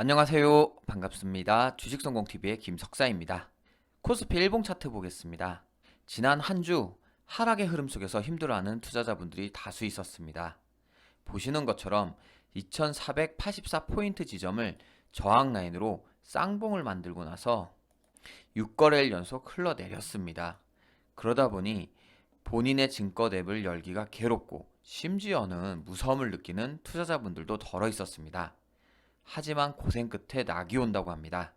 안녕하세요. 반갑습니다. 주식성공TV의 김석사입니다. 코스피 일봉 차트 보겠습니다. 지난 한 주 하락의 흐름 속에서 힘들어하는 투자자분들이 다수 있었습니다. 보시는 것처럼 2484포인트 지점을 저항 라인으로 쌍봉을 만들고 나서 6거래일 연속 흘러내렸습니다. 그러다 보니 본인의 증권 앱을 열기가 괴롭고 심지어는 무서움을 느끼는 투자자분들도 덜어 있었습니다. 하지만 고생 끝에 낙이 온다고 합니다.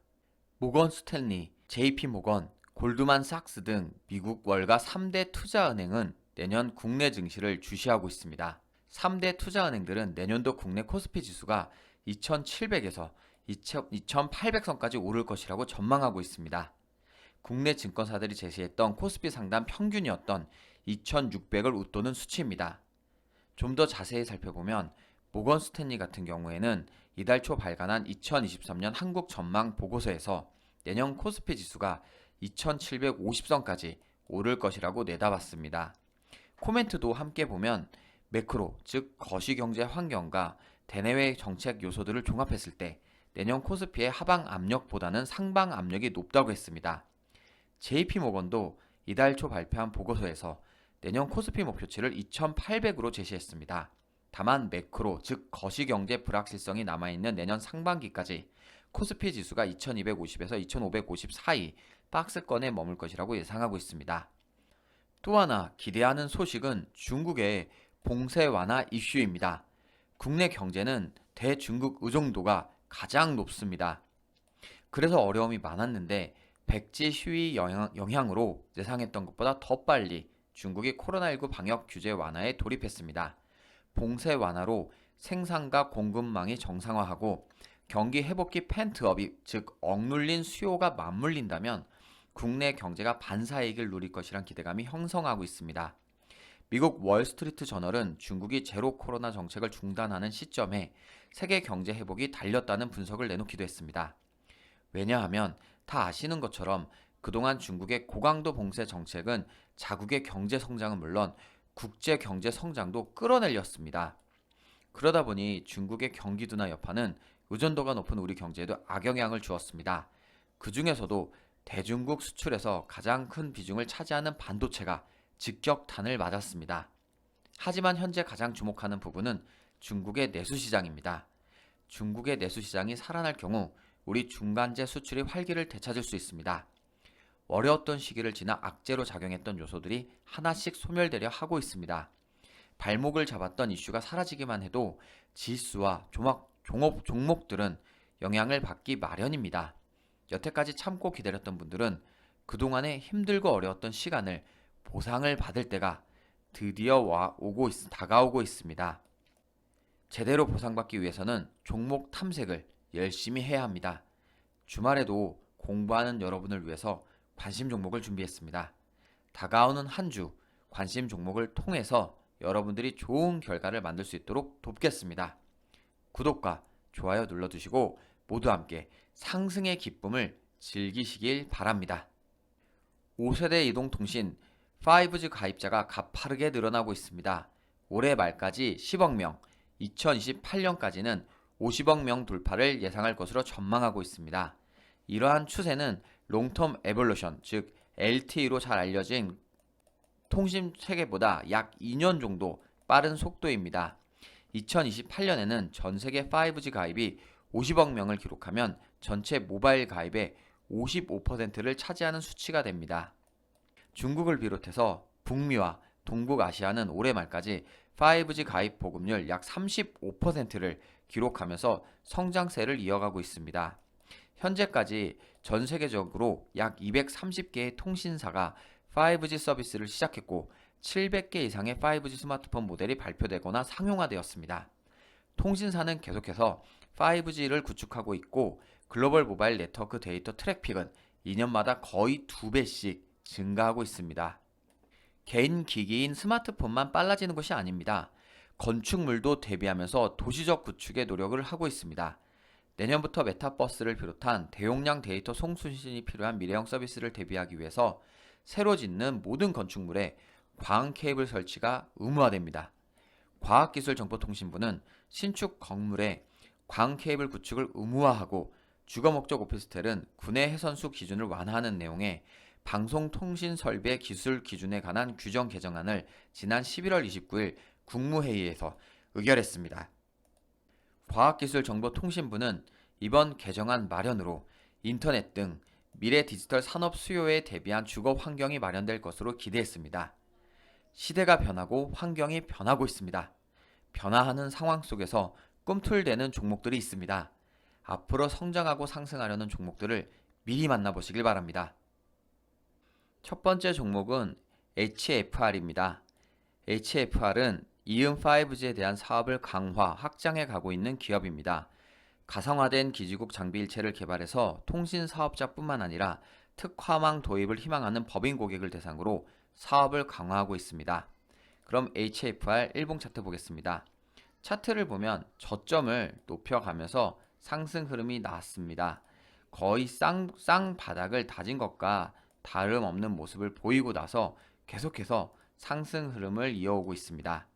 모건 스탠리, JP 모건, 골드만삭스 등 미국 월가 3대 투자은행은 내년 국내 증시를 주시하고 있습니다. 3대 투자은행들은 내년도 국내 코스피 지수가 2700에서 2800선까지 오를 것이라고 전망하고 있습니다. 국내 증권사들이 제시했던 코스피 상단 평균이었던 2600을 웃도는 수치입니다. 좀 더 자세히 살펴보면 모건 스탠리 같은 경우에는 이달 초 발간한 2023년 한국 전망 보고서에서 내년 코스피 지수가 2750선까지 오를 것이라고 내다봤습니다. 코멘트도 함께 보면 매크로, 즉 거시경제 환경과 대내외 정책 요소들을 종합했을 때 내년 코스피의 하방 압력보다는 상방 압력이 높다고 했습니다. JP모건도 이달 초 발표한 보고서에서 내년 코스피 목표치를 2800으로 제시했습니다. 다만 매크로, 즉 거시경제 불확실성이 남아있는 내년 상반기까지 코스피 지수가 2250에서 2550 사이 박스권에 머물 것이라고 예상하고 있습니다. 또 하나 기대하는 소식은 중국의 봉쇄 완화 이슈입니다. 국내 경제는 대중국 의존도가 가장 높습니다. 그래서 어려움이 많았는데 백지 시위 영향으로 예상했던 것보다 더 빨리 중국이 코로나19 방역 규제 완화에 돌입했습니다. 봉쇄 완화로 생산과 공급망이 정상화하고 경기 회복기 펜트업이, 즉 억눌린 수요가 맞물린다면 국내 경제가 반사이익을 누릴 것이란 기대감이 형성하고 있습니다. 미국 월스트리트 저널은 중국이 제로 코로나 정책을 중단하는 시점에 세계 경제 회복이 달렸다는 분석을 내놓기도 했습니다. 왜냐하면 다 아시는 것처럼 그동안 중국의 고강도 봉쇄 정책은 자국의 경제 성장은 물론 국제 경제 성장도 끌어내렸습니다. 그러다 보니 중국의 경기 둔화 여파는 의존도가 높은 우리 경제에도 악영향을 주었습니다. 그 중에서도 대중국 수출에서 가장 큰 비중을 차지하는 반도체가 직격탄을 맞았습니다. 하지만 현재 가장 주목하는 부분은 중국의 내수 시장입니다. 중국의 내수 시장이 살아날 경우 우리 중간재 수출이 활기를 되찾을 수 있습니다. 어려웠던 시기를 지나 악재로 작용했던 요소들이 하나씩 소멸되려 하고 있습니다. 발목을 잡았던 이슈가 사라지기만 해도 지수와 종목들은 영향을 받기 마련입니다. 여태까지 참고 기다렸던 분들은 그동안의 힘들고 어려웠던 시간을 보상을 받을 때가 드디어 다가오고 있습니다. 제대로 보상받기 위해서는 종목 탐색을 열심히 해야 합니다. 주말에도 공부하는 여러분을 위해서 관심 종목을 준비했습니다. 다가오는 한 주 관심 종목을 통해서 여러분들이 좋은 결과를 만들 수 있도록 돕겠습니다. 구독과 좋아요 눌러주시고 모두 함께 상승의 기쁨을 즐기시길 바랍니다. 5세대 이동통신 5G 가입자가 가파르게 늘어나고 있습니다. 올해 말까지 10억 명, 2028년까지는 50억 명 돌파를 예상할 것으로 전망하고 있습니다. 이러한 추세는 롱텀 에볼루션, 즉 LTE로 잘 알려진 통신 체계보다 약 2년 정도 빠른 속도입니다. 2028년에는 전 세계 5G 가입이 50억 명을 기록하면 전체 모바일 가입의 55%를 차지하는 수치가 됩니다. 중국을 비롯해서 북미와 동북아시아는 올해 말까지 5G 가입 보급률 약 35%를 기록하면서 성장세를 이어가고 있습니다. 현재까지 전 세계적으로 약 230개의 통신사가 5G 서비스를 시작했고 700개 이상의 5G 스마트폰 모델이 발표되거나 상용화되었습니다. 통신사는 계속해서 5G를 구축하고 있고 글로벌 모바일 네트워크 데이터 트래픽은 2년마다 거의 2배씩 증가하고 있습니다. 개인 기기인 스마트폰만 빨라지는 것이 아닙니다. 건축물도 대비하면서 도시적 구축에 노력을 하고 있습니다. 내년부터 메타버스를 비롯한 대용량 데이터 송수신이 필요한 미래형 서비스를 대비하기 위해서 새로 짓는 모든 건축물에 광 케이블 설치가 의무화됩니다. 과학기술정보통신부는 신축 건물에 광 케이블 구축을 의무화하고 주거 목적 오피스텔은 군의 해선수 기준을 완화하는 내용의 방송통신설비 기술 기준에 관한 규정 개정안을 지난 11월 29일 국무회의에서 의결했습니다. 과학기술정보통신부는 이번 개정안 마련으로 인터넷 등 미래 디지털 산업 수요에 대비한 주거 환경이 마련될 것으로 기대했습니다. 시대가 변하고 환경이 변하고 있습니다. 변화하는 상황 속에서 꿈틀대는 종목들이 있습니다. 앞으로 성장하고 상승하려는 종목들을 미리 만나보시길 바랍니다. 첫 번째 종목은 HFR입니다. HFR은 이음 5G에 대한 사업을 강화, 확장해 가고 있는 기업입니다. 가상화된 기지국 장비 일체를 개발해서 통신 사업자뿐만 아니라 특화망 도입을 희망하는 법인 고객을 대상으로 사업을 강화하고 있습니다. 그럼 HFR 일봉 차트 보겠습니다. 차트를 보면 저점을 높여가면서 상승 흐름이 나왔습니다. 거의 쌍바닥을 다진 것과 다름없는 모습을 보이고 나서 계속해서 상승 흐름을 이어오고 있습니다.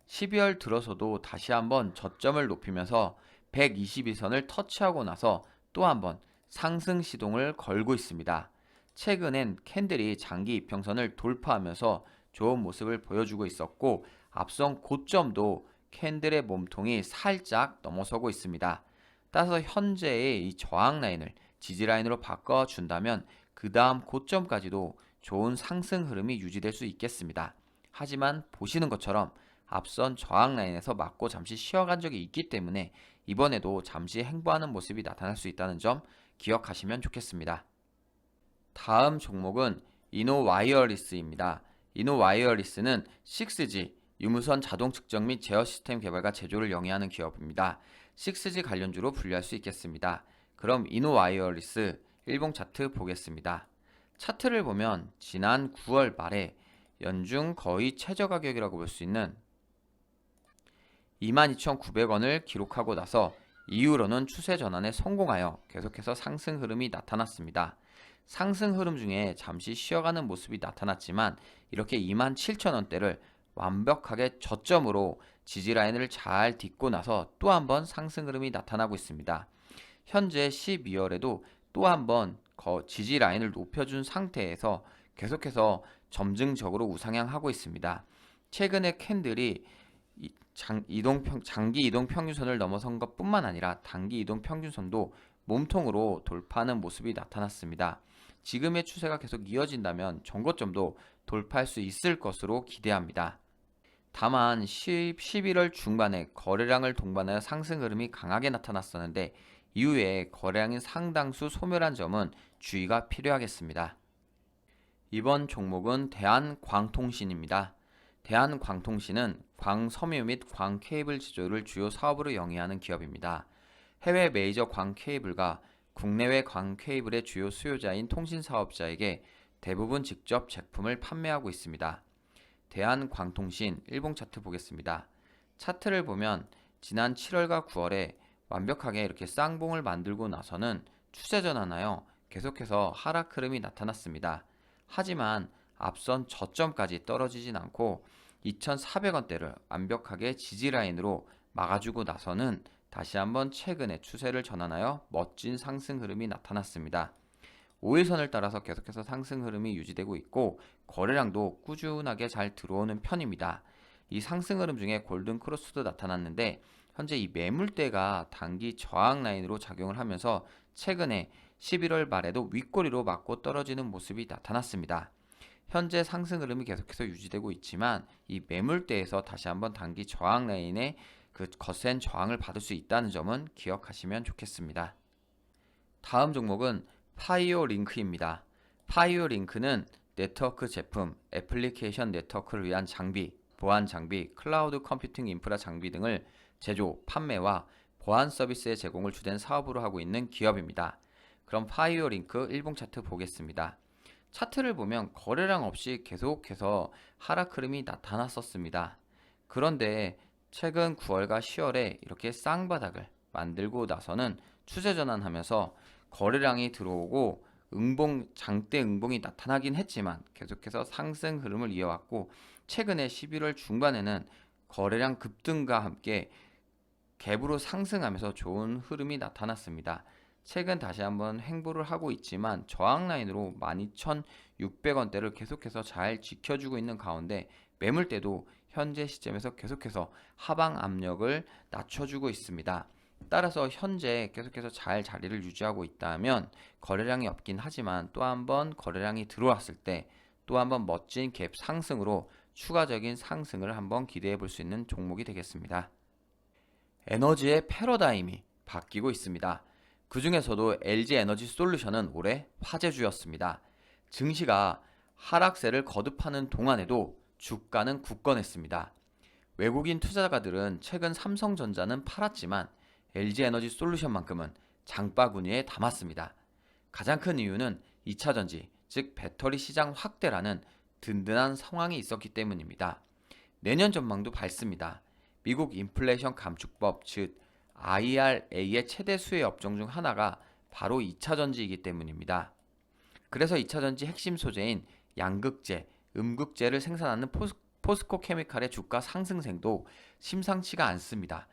12월 들어서도 다시 한번 저점을 높이면서 122선을 터치하고 나서 또 한번 상승 시동을 걸고 있습니다. 최근엔 캔들이 장기 이평선을 돌파하면서 좋은 모습을 보여주고 있었고 앞선 고점도 캔들의 몸통이 살짝 넘어서고 있습니다. 따라서 현재의 이 저항 라인을 지지 라인으로 바꿔준다면 그 다음 고점까지도 좋은 상승 흐름이 유지될 수 있겠습니다. 하지만 보시는 것처럼 앞선 저항 라인에서 맞고 잠시 쉬어간 적이 있기 때문에 이번에도 잠시 행보하는 모습이 나타날 수 있다는 점 기억하시면 좋겠습니다. 다음 종목은 이노와이어리스입니다. 이노와이어리스는 6G 유무선 자동 측정 및 제어 시스템 개발과 제조를 영위하는 기업입니다. 6G 관련주로 분류할 수 있겠습니다. 그럼 이노와이어리스 일봉 차트 보겠습니다. 차트를 보면 지난 9월 말에 연중 거의 최저 가격이라고 볼 수 있는 22,900원을 기록하고 나서 이후로는 추세 전환에 성공하여 계속해서 상승 흐름이 나타났습니다. 상승 흐름 중에 잠시 쉬어가는 모습이 나타났지만 이렇게 27,000원대를 완벽하게 저점으로 지지 라인을 잘 딛고 나서 또 한번 상승 흐름이 나타나고 있습니다. 현재 12월에도 또 한번 지지 라인을 높여준 상태에서 계속해서 점증적으로 우상향하고 있습니다. 최근에 캔들이 장기 이동 평균선을 넘어선 것뿐만 아니라 단기 이동 평균선도 몸통으로 돌파하는 모습이 나타났습니다. 지금의 추세가 계속 이어진다면 전고점도 돌파할 수 있을 것으로 기대합니다. 다만 11월 중반에 거래량을 동반하여 상승 흐름이 강하게 나타났었는데 이후에 거래량이 상당수 소멸한 점은 주의가 필요하겠습니다. 이번 종목은 대한광통신입니다. 대한광통신은 광섬유 및 광케이블 제조를 주요 사업으로 영위하는 기업입니다. 해외 메이저 광케이블과 국내외 광케이블의 주요 수요자인 통신사업자에게 대부분 직접 제품을 판매하고 있습니다. 대한광통신 일봉 차트 보겠습니다. 차트를 보면 지난 7월과 9월에 완벽하게 이렇게 쌍봉을 만들고 나서는 추세 전환하여 계속해서 하락 흐름이 나타났습니다. 하지만 앞선 저점까지 떨어지진 않고 2,400원대를 완벽하게 지지 라인으로 막아주고 나서는 다시 한번 최근에 추세를 전환하여 멋진 상승 흐름이 나타났습니다. 5일선을 따라서 계속해서 상승 흐름이 유지되고 있고 거래량도 꾸준하게 잘 들어오는 편입니다. 이 상승 흐름 중에 골든 크로스도 나타났는데 현재 이 매물대가 단기 저항 라인으로 작용을 하면서 최근에 11월 말에도 윗꼬리로 맞고 떨어지는 모습이 나타났습니다. 현재 상승 흐름이 계속해서 유지되고 있지만 이 매물대에서 다시 한번 단기 저항 라인의 그 거센 저항을 받을 수 있다는 점은 기억하시면 좋겠습니다. 다음 종목은 파이오링크입니다. 파이오링크는 네트워크 제품, 애플리케이션 네트워크를 위한 장비, 보안 장비, 클라우드 컴퓨팅 인프라 장비 등을 제조, 판매와 보안 서비스의 제공을 주된 사업으로 하고 있는 기업입니다. 그럼 파이오링크 일봉 차트 보겠습니다. 차트를 보면 거래량 없이 계속해서 하락 흐름이 나타났었습니다. 그런데 최근 9월과 10월에 이렇게 쌍바닥을 만들고 나서는 추세 전환하면서 거래량이 들어오고 장대 응봉이 나타나긴 했지만 계속해서 상승 흐름을 이어왔고 최근에 11월 중반에는 거래량 급등과 함께 갭으로 상승하면서 좋은 흐름이 나타났습니다. 최근 다시 한번 횡보를 하고 있지만 저항 라인으로 12,600원대를 계속해서 잘 지켜주고 있는 가운데 매물대도 현재 시점에서 계속해서 하방 압력을 낮춰주고 있습니다. 따라서 현재 계속해서 잘 자리를 유지하고 있다면 거래량이 없긴 하지만 또 한번 거래량이 들어왔을 때 또 한번 멋진 갭 상승으로 추가적인 상승을 한번 기대해 볼 수 있는 종목이 되겠습니다. 에너지의 패러다임이 바뀌고 있습니다. 그 중에서도 LG 에너지 솔루션은 올해 화제주였습니다. 증시가 하락세를 거듭하는 동안에도 주가는 굳건했습니다. 외국인 투자가들은 최근 삼성전자는 팔았지만 LG 에너지 솔루션만큼은 장바구니에 담았습니다. 가장 큰 이유는 2차전지, 즉 배터리 시장 확대라는 든든한 상황이 있었기 때문입니다. 내년 전망도 밝습니다. 미국 인플레이션 감축법, 즉 IRA의 최대 수혜 업종 중 하나가 바로 2차전지이기 때문입니다. 그래서 2차전지 핵심 소재인 양극재, 음극재를 생산하는 포스코 케미칼의 주가 상승세도 심상치가 않습니다.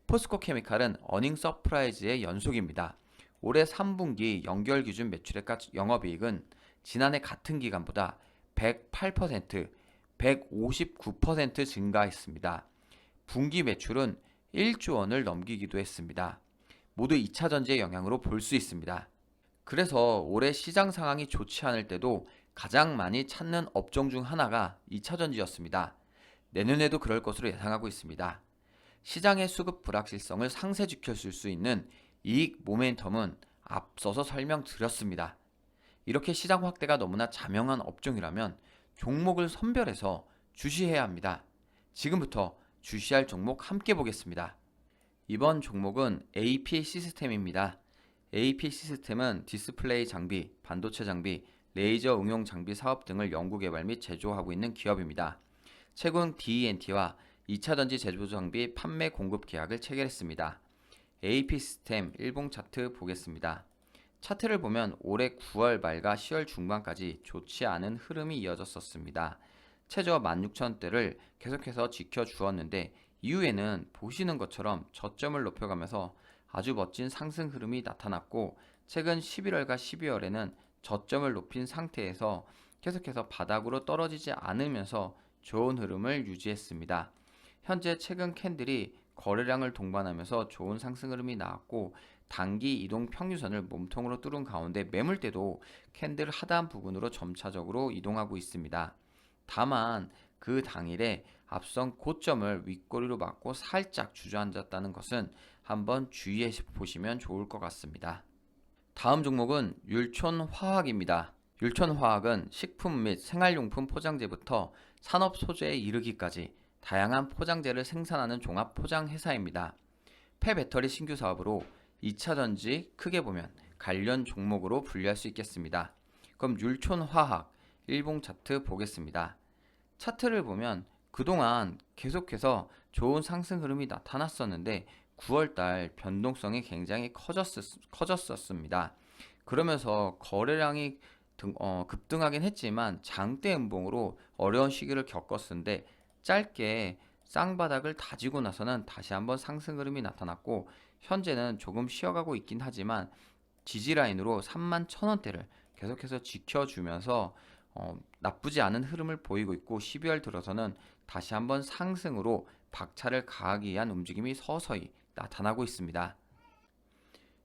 포스코 케미칼은 어닝 서프라이즈의 연속입니다. 올해 3분기 연결 기준 매출액과 영업이익은 지난해 같은 기간보다 108%, 159% 증가했습니다. 분기 매출은 1조 원을 넘기기도 했습니다. 모두 2차 전지의 영향으로 볼 수 있습니다. 그래서 올해 시장 상황이 좋지 않을 때도 가장 많이 찾는 업종 중 하나가 2차 전지였습니다. 내년에도 그럴 것으로 예상하고 있습니다. 시장의 수급 불확실성을 상쇄시킬 수 있는 이익 모멘텀은 앞서서 설명드렸습니다. 이렇게 시장 확대가 너무나 자명한 업종이라면 종목을 선별해서 주시해야 합니다. 지금부터 주시할 종목 함께 보겠습니다. 이번 종목은 AP 시스템입니다. AP 시스템은 디스플레이 장비, 반도체 장비, 레이저 응용 장비 사업 등을 연구 개발 및 제조하고 있는 기업입니다. 최근 DE&T와 2차전지 제조 장비 판매 공급 계약을 체결했습니다. AP 시스템 일봉 차트 보겠습니다. 차트를 보면 올해 9월 말과 10월 중반까지 좋지 않은 흐름이 이어졌었습니다. 최저 16,000대를 계속해서 지켜주었는데 이후에는 보시는 것처럼 저점을 높여가면서 아주 멋진 상승 흐름이 나타났고 최근 11월과 12월에는 저점을 높인 상태에서 계속해서 바닥으로 떨어지지 않으면서 좋은 흐름을 유지했습니다. 현재 최근 캔들이 거래량을 동반하면서 좋은 상승 흐름이 나왔고 단기 이동 평균선을 몸통으로 뚫은 가운데 매물대도 캔들 하단 부근으로 점차적으로 이동하고 있습니다. 다만 그 당일에 앞선 고점을 윗꼬리로 맞고 살짝 주저앉았다는 것은 한번 주의해 보시면 좋을 것 같습니다. 다음 종목은 율촌화학입니다. 율촌화학은 식품 및 생활용품 포장재부터 산업 소재에 이르기까지 다양한 포장재를 생산하는 종합 포장 회사입니다. 폐배터리 신규 사업으로 2차전지 크게 보면 관련 종목으로 분류할 수 있겠습니다. 그럼 율촌화학 일봉 차트 보겠습니다. 차트를 보면 그동안 계속해서 좋은 상승 흐름이 나타났었는데 9월달 변동성이 굉장히 커졌었습니다. 그러면서 거래량이 급등하긴 했지만 장대 음봉으로 어려운 시기를 겪었는데 짧게 쌍바닥을 다지고 나서는 다시 한번 상승 흐름이 나타났고 현재는 조금 쉬어가고 있긴 하지만 지지라인으로 31,000원대를 계속해서 지켜주면서 나쁘지 않은 흐름을 보이고 있고 12월 들어서는 다시 한번 상승으로 박차를 가하기 위한 움직임이 서서히 나타나고 있습니다.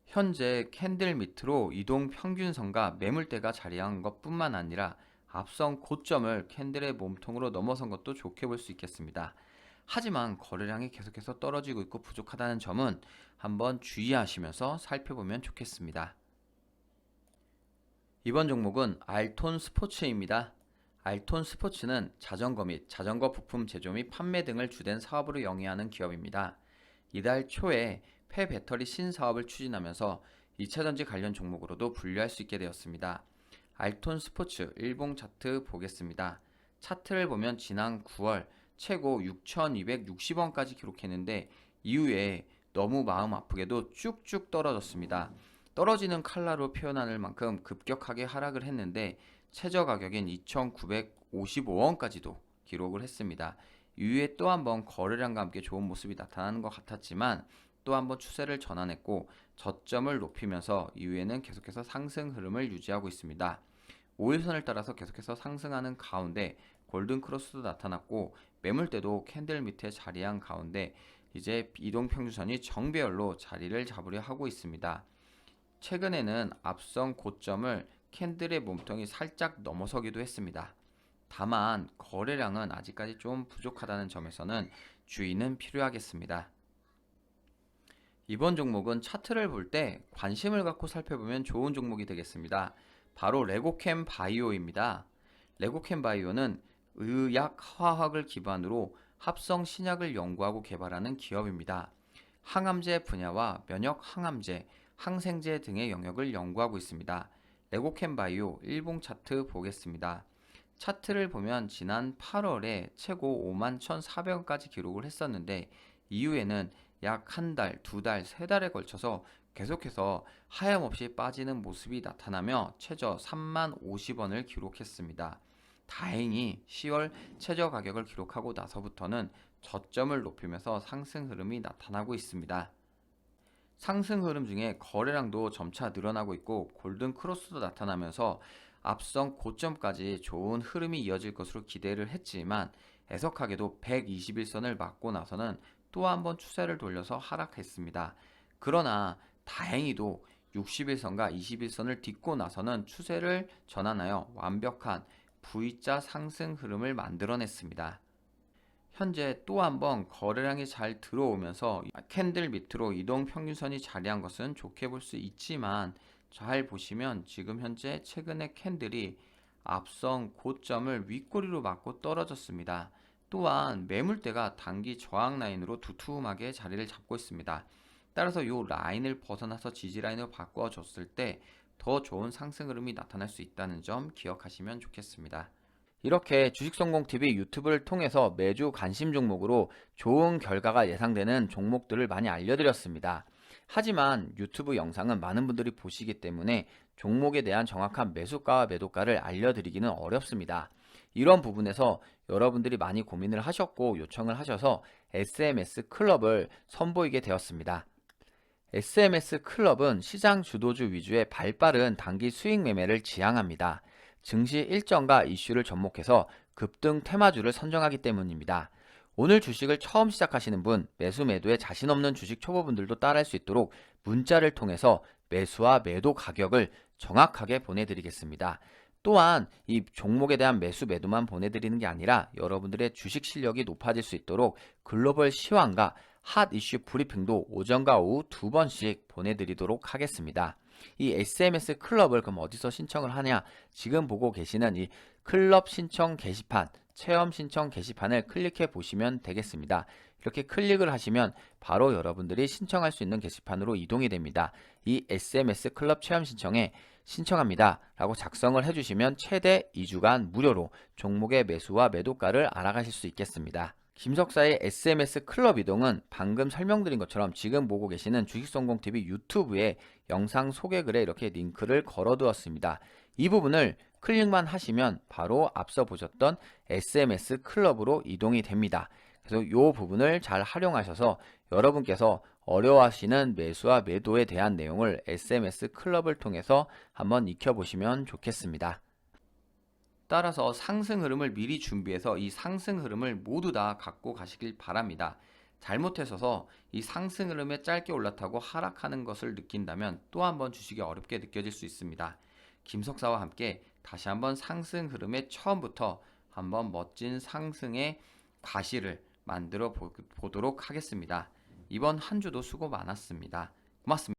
현재 캔들 밑으로 이동 평균선과 매물대가 자리한 것뿐만 아니라 앞선 고점을 캔들의 몸통으로 넘어선 것도 좋게 볼 수 있겠습니다. 하지만 거래량이 계속해서 떨어지고 있고 부족하다는 점은 한번 주의하시면서 살펴보면 좋겠습니다. 이번 종목은 알톤 스포츠입니다. 알톤 스포츠는 자전거 및 자전거 부품 제조 및 판매 등을 주된 사업으로 영위하는 기업입니다. 이달 초에 폐배터리 신사업을 추진하면서 2차전지 관련 종목으로도 분류할 수 있게 되었습니다. 알톤 스포츠 일봉 차트 보겠습니다. 차트를 보면 지난 9월 최고 6,260원까지 기록했는데 이후에 너무 마음 아프게도 쭉쭉 떨어졌습니다. 떨어지는 칼라로 표현할 만큼 급격하게 하락을 했는데 최저 가격인 2,955원까지도 기록을 했습니다. 이후에 또 한번 거래량과 함께 좋은 모습이 나타나는 것 같았지만 또 한번 추세를 전환했고 저점을 높이면서 이후에는 계속해서 상승 흐름을 유지하고 있습니다. 5일선을 따라서 계속해서 상승하는 가운데 골든 크로스도 나타났고 매물대도 캔들 밑에 자리한 가운데 이제 이동평균선이 정배열로 자리를 잡으려 하고 있습니다. 최근에는 앞선 고점을 캔들의 몸통이 살짝 넘어서기도 했습니다. 다만 거래량은 아직까지 좀 부족하다는 점에서는 주의는 필요하겠습니다. 이번 종목은 차트를 볼 때 관심을 갖고 살펴보면 좋은 종목이 되겠습니다. 바로 레고캠 바이오입니다. 레고캠 바이오는 의약 화학을 기반으로 합성 신약을 연구하고 개발하는 기업입니다. 항암제 분야와 면역 항암제, 항생제 등의 영역을 연구하고 있습니다. 레고캠 바이오 일봉 차트 보겠습니다. 차트를 보면 지난 8월에 최고 51,400원까지 기록을 했었는데 이후에는 약 한 달, 두 달, 세 달에 걸쳐서 계속해서 하염없이 빠지는 모습이 나타나며 최저 30,050원을 기록했습니다. 다행히 10월 최저 가격을 기록하고 나서부터는 저점을 높이면서 상승 흐름이 나타나고 있습니다. 상승 흐름 중에 거래량도 점차 늘어나고 있고 골든 크로스도 나타나면서 앞선 고점까지 좋은 흐름이 이어질 것으로 기대를 했지만 애석하게도 121선을 맞고 나서는 또 한번 추세를 돌려서 하락했습니다. 그러나 다행히도 61선과 21선을 딛고 나서는 추세를 전환하여 완벽한 V자 상승 흐름을 만들어냈습니다. 현재 또 한번 거래량이 잘 들어오면서 캔들 밑으로 이동평균선이 자리한 것은 좋게 볼 수 있지만 잘 보시면 지금 현재 최근의 캔들이 앞선 고점을 윗꼬리로 맞고 떨어졌습니다. 또한 매물대가 단기 저항 라인으로 두툼하게 자리를 잡고 있습니다. 따라서 이 라인을 벗어나서 지지 라인으로 바꿔줬을 때 더 좋은 상승 흐름이 나타날 수 있다는 점 기억하시면 좋겠습니다. 이렇게 주식성공TV 유튜브를 통해서 매주 관심 종목으로 좋은 결과가 예상되는 종목들을 많이 알려드렸습니다. 하지만 유튜브 영상은 많은 분들이 보시기 때문에 종목에 대한 정확한 매수가와 매도가를 알려드리기는 어렵습니다. 이런 부분에서 여러분들이 많이 고민을 하셨고 요청을 하셔서 SMS 클럽을 선보이게 되었습니다. SMS 클럽은 시장 주도주 위주의 발빠른 단기 수익 매매를 지향합니다. 증시 일정과 이슈를 접목해서 급등 테마주를 선정하기 때문입니다. 오늘 주식을 처음 시작하시는 분, 매수 매도에 자신 없는 주식 초보분들도 따라할 수 있도록 문자를 통해서 매수와 매도 가격을 정확하게 보내드리겠습니다. 또한 이 종목에 대한 매수 매도만 보내드리는 게 아니라 여러분들의 주식 실력이 높아질 수 있도록 글로벌 시황과 핫 이슈 브리핑도 오전과 오후 2번씩 보내드리도록 하겠습니다. 이 SMS 클럽을 그럼 어디서 신청을 하냐? 지금 보고 계시는 이 클럽 신청 게시판, 체험 신청 게시판을 클릭해 보시면 되겠습니다. 이렇게 클릭을 하시면 바로 여러분들이 신청할 수 있는 게시판으로 이동이 됩니다. 이 SMS 클럽 체험 신청에 신청합니다 라고 작성을 해주시면 최대 2주간 무료로 종목의 매수와 매도가를 알아가실 수 있겠습니다. 김석사의 SMS 클럽 이동은 방금 설명드린 것처럼 지금 보고 계시는 주식성공TV 유튜브에 영상 소개글에 이렇게 링크를 걸어두었습니다. 이 부분을 클릭만 하시면 바로 앞서 보셨던 SMS 클럽으로 이동이 됩니다. 그래서 이 부분을 잘 활용하셔서 여러분께서 어려워하시는 매수와 매도에 대한 내용을 SMS 클럽을 통해서 한번 익혀보시면 좋겠습니다. 따라서 상승 흐름을 미리 준비해서 이 상승 흐름을 모두 다 갖고 가시길 바랍니다. 잘못해서 이 상승 흐름에 짧게 올라타고 하락하는 것을 느낀다면 또 한번 주식이 어렵게 느껴질 수 있습니다. 김석사와 함께 다시 한번 상승 흐름의 처음부터 한번 멋진 상승의 과실을 만들어 보도록 하겠습니다. 이번 한 주도 수고 많았습니다. 고맙습니다.